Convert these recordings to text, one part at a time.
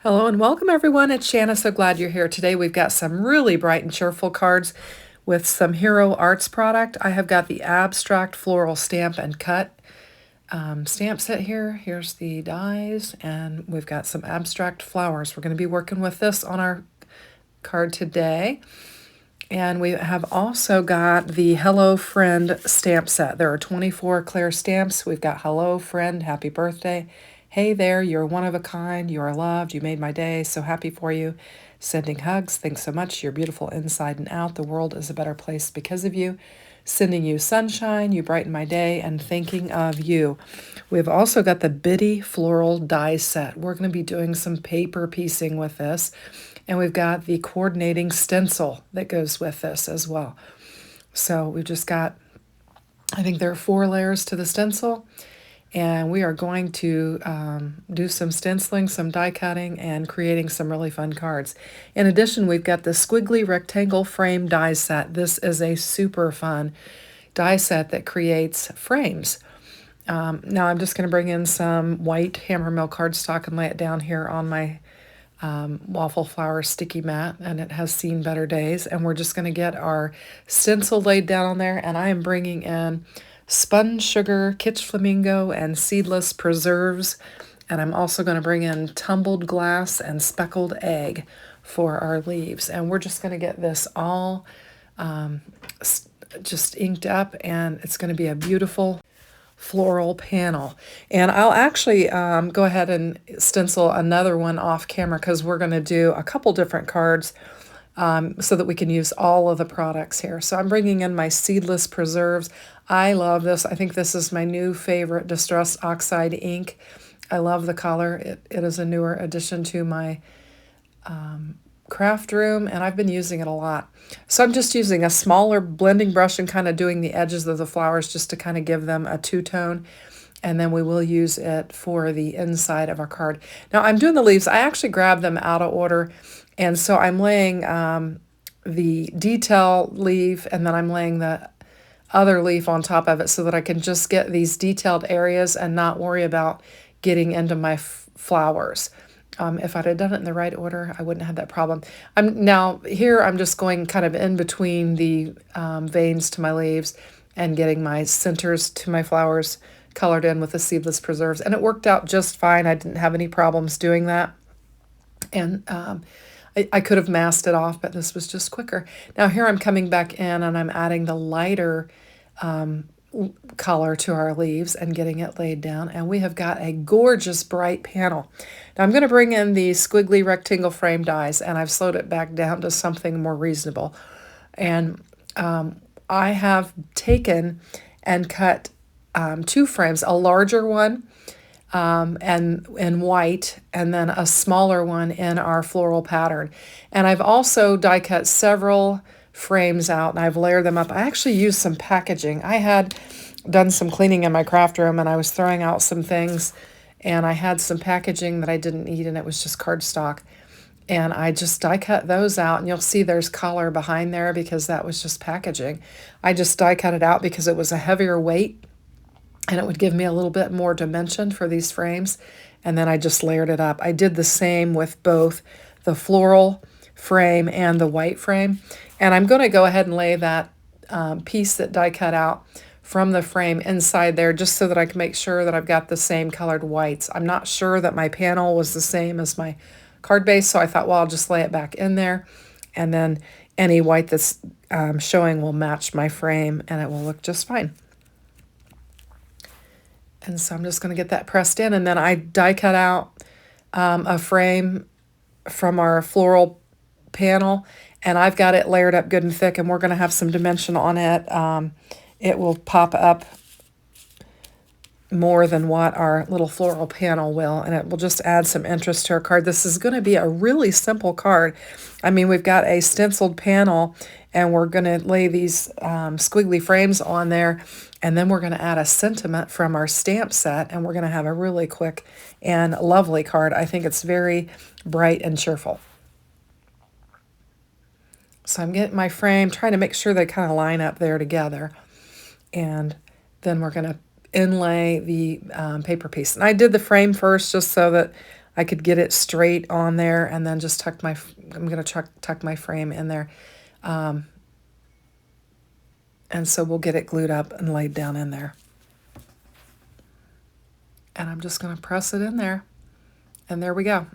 Hello and welcome everyone. It's Shanna. So glad you're here. Today we've got some really bright and cheerful cards with some Hero Arts product. I have got the abstract floral stamp and cut stamp set here. Here's the dies and we've got some abstract flowers. We're going to be working with this on our card today. And we have also got the Hello Friend stamp set. There are 24 clear stamps. We've got Hello Friend, Happy Birthday. Hey there, you're one of a kind, you are loved, you made my day, so happy for you. Sending hugs, thanks so much, you're beautiful inside and out, the world is a better place because of you. Sending you sunshine, you brighten my day, and thinking of you. We've also got the Bitty Floral Die Set. We're going to be doing some paper piecing with this, and we've got the coordinating stencil that goes with this as well. So we've just got, I think there are 4 layers to the stencil. And we are going to do some stenciling, some die cutting, and creating some really fun cards. In addition, we've got the Squiggly Rectangle Frame die set. This is a super fun die set that creates frames. Now I'm just going to bring in some white hammermill cardstock and lay it down here on my waffle flower sticky mat, and it has seen better days. And we're just going to get our stencil laid down on there, and I am bringing in spun sugar, kitsch flamingo, and seedless preserves. And I'm also going to bring in tumbled glass and speckled egg for our leaves. And we're just going to get this all just inked up, and it's going to be a beautiful floral panel. And I'll actually go ahead and stencil another one off camera because we're going to do a couple different cards so that we can use all of the products here. So I'm bringing in my seedless preserves. I love this. I think this is my new favorite Distress Oxide ink. I love the color. It is a newer addition to my craft room, and I've been using it a lot. So I'm just using a smaller blending brush and kind of doing the edges of the flowers just to kind of give them a two-tone. And then we will use it for the inside of our card. Now I'm doing the leaves. I actually grabbed them out of order. And so I'm laying the detail leaf, and then I'm laying the other leaf on top of it so that I can just get these detailed areas and not worry about getting into my flowers. If I'd have done it in the right order, I wouldn't have that problem. Now here I'm just going kind of in between the veins to my leaves and getting my centers to my flowers colored in with the seedless preserves. And it worked out just fine. I didn't have any problems doing that. And I could have masked it off, but this was just quicker. Now here I'm coming back in and I'm adding the lighter color to our leaves and getting it laid down. And we have got a gorgeous bright panel. Now I'm going to bring in the Squiggly Rectangle Frame dies, and I've slowed it back down to something more reasonable. And I have taken and cut 2 frames, a larger one and in white, and then a smaller one in our floral pattern. And I've also die cut several frames out, and I've layered them up. I actually used some packaging. I had done some cleaning in my craft room, and I was throwing out some things, and I had some packaging that I didn't need, and it was just cardstock. And I just die cut those out, and you'll see there's color behind there because that was just packaging. I just die cut it out because it was a heavier weight, and it would give me a little bit more dimension for these frames. And then I just layered it up. I did the same with both the floral frame and the white frame. And I'm going to go ahead and lay that piece that die cut out from the frame inside there just so that I can make sure that I've got the same colored whites. I'm not sure that my panel was the same as my card base, so I thought, well, I'll just lay it back in there. And then any white that's showing will match my frame, and it will look just fine. And so I'm just going to get that pressed in, and then I die cut out a frame from our floral panel, and I've got it layered up good and thick, and we're going to have some dimension on it. It will pop up more than what our little floral panel will, and it will just add some interest to our card. This is going to be a really simple card. I mean, we've got a stenciled panel, and we're going to lay these squiggly frames on there, and then we're going to add a sentiment from our stamp set, and we're going to have a really quick and lovely card. I think it's very bright and cheerful. So I'm getting my frame, trying to make sure they kind of line up there together, and then we're going to inlay the paper piece. And I did the frame first just so that I could get it straight on there and then just I'm going to tuck my frame in there. And so we'll get it glued up and laid down in there. And I'm just going to press it in there. And there we go.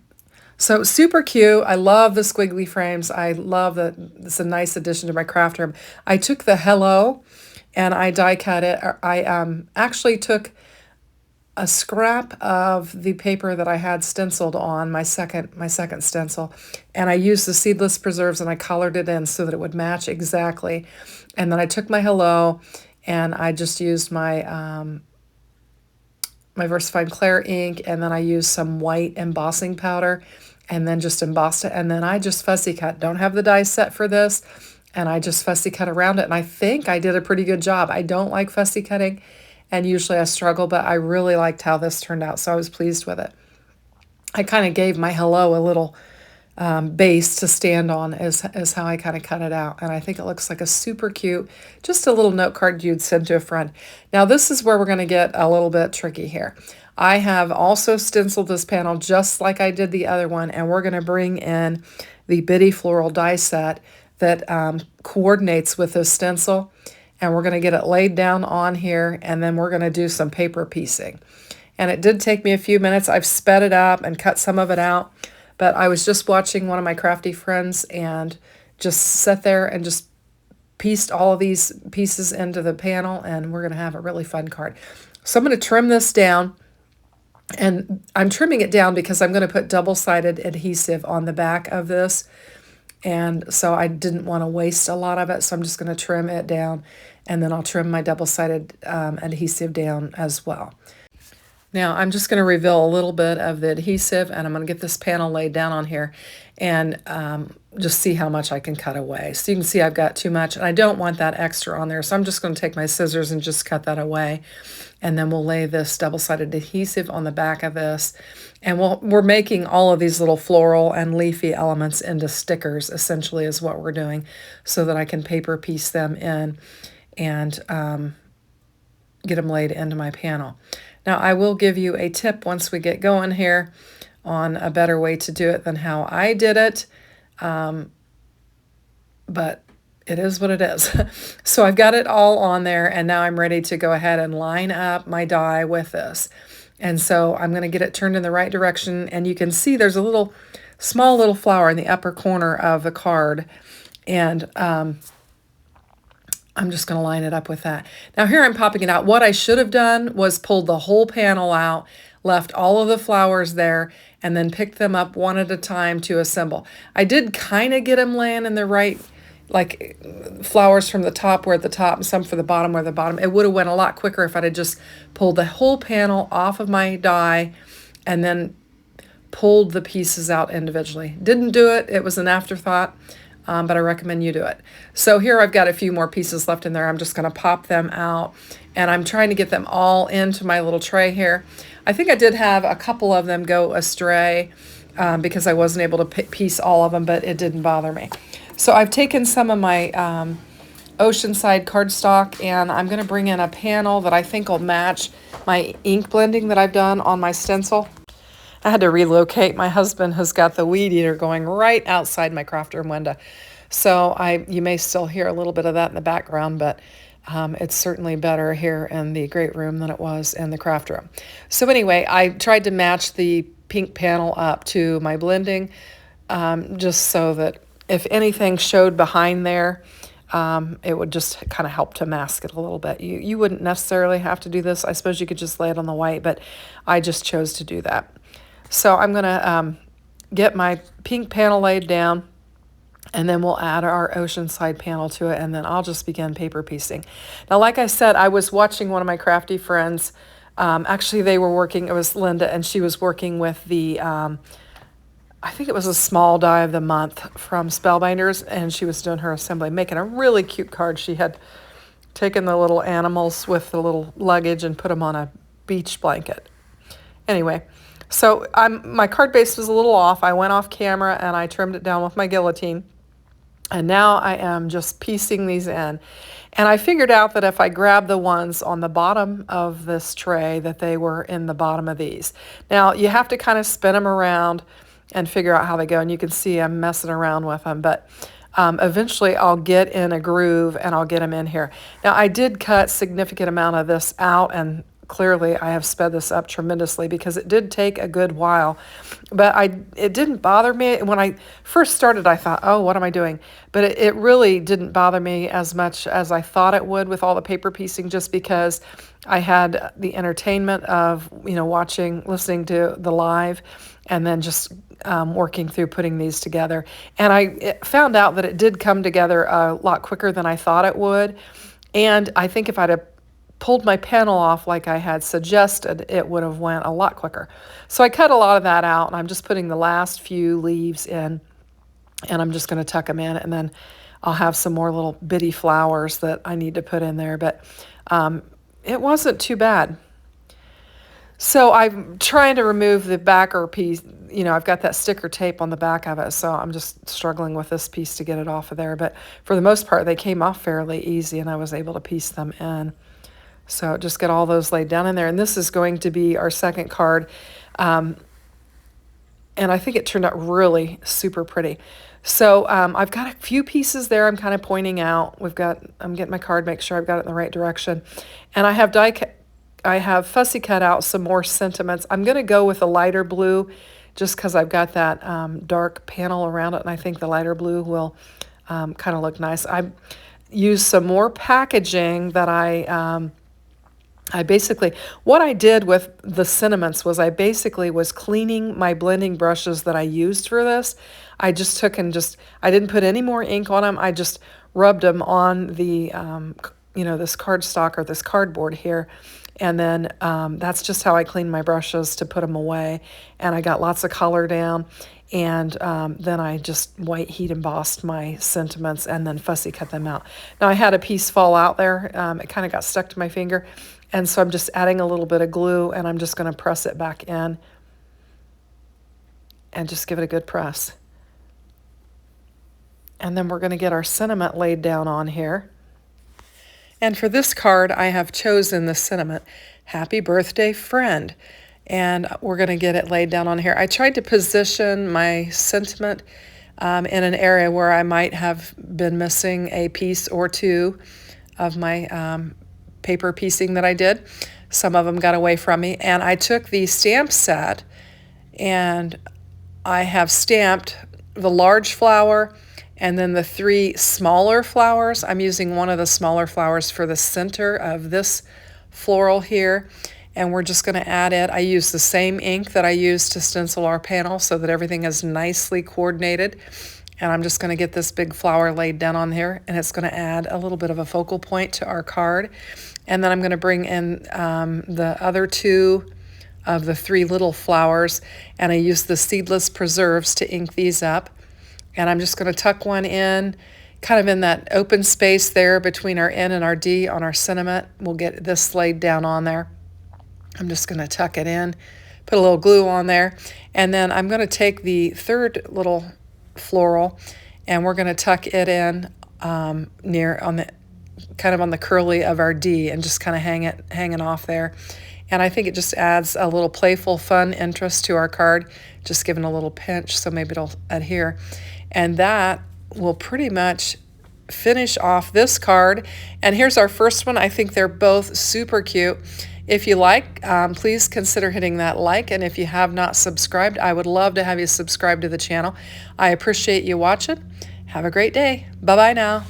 So super cute. I love the squiggly frames. I love that it's a nice addition to my craft room. I took the hello and I die cut it. I actually took a scrap of the paper that I had stenciled on, my second stencil, and I used the seedless preserves and I colored it in so that it would match exactly. And then I took my hello and I just used my my Versified Clair ink, and then I used some white embossing powder and then just embossed it. And then I just fussy cut. Don't have the die set for this. And I just fussy cut around it. And I think I did a pretty good job. I don't like fussy cutting, and usually I struggle, but I really liked how this turned out, so I was pleased with it. I kind of gave my hello a little base to stand on is how I kind of cut it out. And I think it looks like a super cute, just a little note card you'd send to a friend. Now this is where we're going to get a little bit tricky here. I have also stenciled this panel just like I did the other one, and we're going to bring in the Bitty Floral die set that coordinates with this stencil. And we're going to get it laid down on here, and then we're going to do some paper piecing. And it did take me a few minutes. I've sped it up and cut some of it out, but I was just watching one of my crafty friends and just sat there and just pieced all of these pieces into the panel, and we're going to have a really fun card. So I'm going to trim this down, and I'm trimming it down because I'm going to put double-sided adhesive on the back of this. And so I didn't want to waste a lot of it, so I'm just going to trim it down, and then I'll trim my double-sided adhesive down as well. Now I'm just going to reveal a little bit of the adhesive, and I'm going to get this panel laid down on here and just see how much I can cut away. So you can see I've got too much, and I don't want that extra on there, so I'm just going to take my scissors and just cut that away. And then we'll lay this double-sided adhesive on the back of this. And we're making all of these little floral and leafy elements into stickers, essentially, is what we're doing, so that I can paper piece them in and get them laid into my panel. Now, I will give you a tip once we get going here on a better way to do it than how I did it, but it is what it is. So I've got it all on there, and now I'm ready to go ahead and line up my die with this. And so I'm going to get it turned in the right direction, and you can see there's a small little flower in the upper corner of the card, and I'm just going to line it up with that. Now here I'm popping it out. What I should have done was pulled the whole panel out, left all of the flowers there, and then picked them up one at a time to assemble. I did kind of get them laying in the right, like flowers from the top where at the top and some for the bottom where the bottom. It would have went a lot quicker if I'd have just pulled the whole panel off of my die and then pulled the pieces out individually. Didn't do it. It was an afterthought. But I recommend you do it. So here I've got a few more pieces left in there. I'm just going to pop them out, and I'm trying to get them all into my little tray here. I think I did have a couple of them go astray because I wasn't able to piece all of them, but it didn't bother me. So I've taken some of my Oceanside cardstock, and I'm going to bring in a panel that I think will match my ink blending that I've done on my stencil. I had to relocate. My husband has got the weed eater going right outside my craft room window. So you may still hear a little bit of that in the background, but it's certainly better here in the great room than it was in the craft room. So anyway, I tried to match the pink panel up to my blending, just so that if anything showed behind there, it would just kind of help to mask it a little bit. You wouldn't necessarily have to do this. I suppose you could just lay it on the white, but I just chose to do that. So I'm going to get my pink panel laid down, and then we'll add our Oceanside panel to it, and then I'll just begin paper piecing. Now, like I said, I was watching one of my crafty friends. Actually, they were working, it was Linda, and she was working with the, I think it was a small die of the month from Spellbinders, and she was doing her assembly, making a really cute card. She had taken the little animals with the little luggage and put them on a beach blanket. Anyway, so my card base was a little off. I went off camera and I trimmed it down with my guillotine. And now I am just piecing these in. And I figured out that if I grab the ones on the bottom of this tray, that they were in the bottom of these. Now, you have to kind of spin them around and figure out how they go. And you can see I'm messing around with them, but eventually I'll get in a groove and I'll get them in here. Now, I did cut significant amount of this out, and clearly I have sped this up tremendously because it did take a good while, but it didn't bother me. When I first started, I thought, oh, what am I doing? But it really didn't bother me as much as I thought it would with all the paper piecing, just because I had the entertainment of, listening to the live, and then just working through putting these together. And I found out that it did come together a lot quicker than I thought it would. And I think if I'd have pulled my panel off like I had suggested, it would have went a lot quicker. So I cut a lot of that out, and I'm just putting the last few leaves in, and I'm just going to tuck them in, and then I'll have some more little bitty flowers that I need to put in there. But it wasn't too bad. So I'm trying to remove the backer piece. I've got that sticker tape on the back of it, so I'm just struggling with this piece to get it off of there. But for the most part, they came off fairly easy, and I was able to piece them in. So just get all those laid down in there. And this is going to be our second card. And I think it turned out really super pretty. So I've got a few pieces there I'm kind of pointing out. I'm getting my card, make sure I've got it in the right direction. And I have fussy cut out some more sentiments. I'm going to go with a lighter blue just because I've got that dark panel around it, and I think the lighter blue will kind of look nice. I used some more packaging that what I did with the sentiments was I basically was cleaning my blending brushes that I used for this. I just took and I didn't put any more ink on them. I just rubbed them on the, this cardstock or this cardboard here. And then that's just how I cleaned my brushes to put them away. And I got lots of color down. And then I just white heat embossed my sentiments and then fussy cut them out. Now I had a piece fall out there. It kind of got stuck to my finger. And so I'm just adding a little bit of glue, and I'm just going to press it back in and just give it a good press. And then we're going to get our sentiment laid down on here. And for this card, I have chosen the sentiment, Happy Birthday Friend. And we're going to get it laid down on here. I tried to position my sentiment in an area where I might have been missing a piece or two of my paper piecing that I did. Some of them got away from me. And I took the stamp set, and I have stamped the large flower and then the 3 smaller flowers. I'm using one of the smaller flowers for the center of this floral here. And we're just going to add it. I use the same ink that I used to stencil our panel so that everything is nicely coordinated. And I'm just going to get this big flower laid down on here, and it's going to add a little bit of a focal point to our card. And then I'm going to bring in the other 2 of the 3 little flowers, and I use the seedless preserves to ink these up. And I'm just going to tuck one in, kind of in that open space there between our N and our D on our sentiment. We'll get this laid down on there. I'm just going to tuck it in, put a little glue on there, and then I'm going to take the 3rd little floral, and we're going to tuck it in near on the kind of on the curly of our D, and just kind of hanging off there. And I think it just adds a little playful, fun interest to our card, just giving a little pinch, so maybe it'll adhere. And that will pretty much finish off this card. And here's our first one. I think they're both super cute. If you like, please consider hitting that like, and if you have not subscribed, I would love to have you subscribe to the channel. I appreciate you watching. Have a great day. Bye-bye now.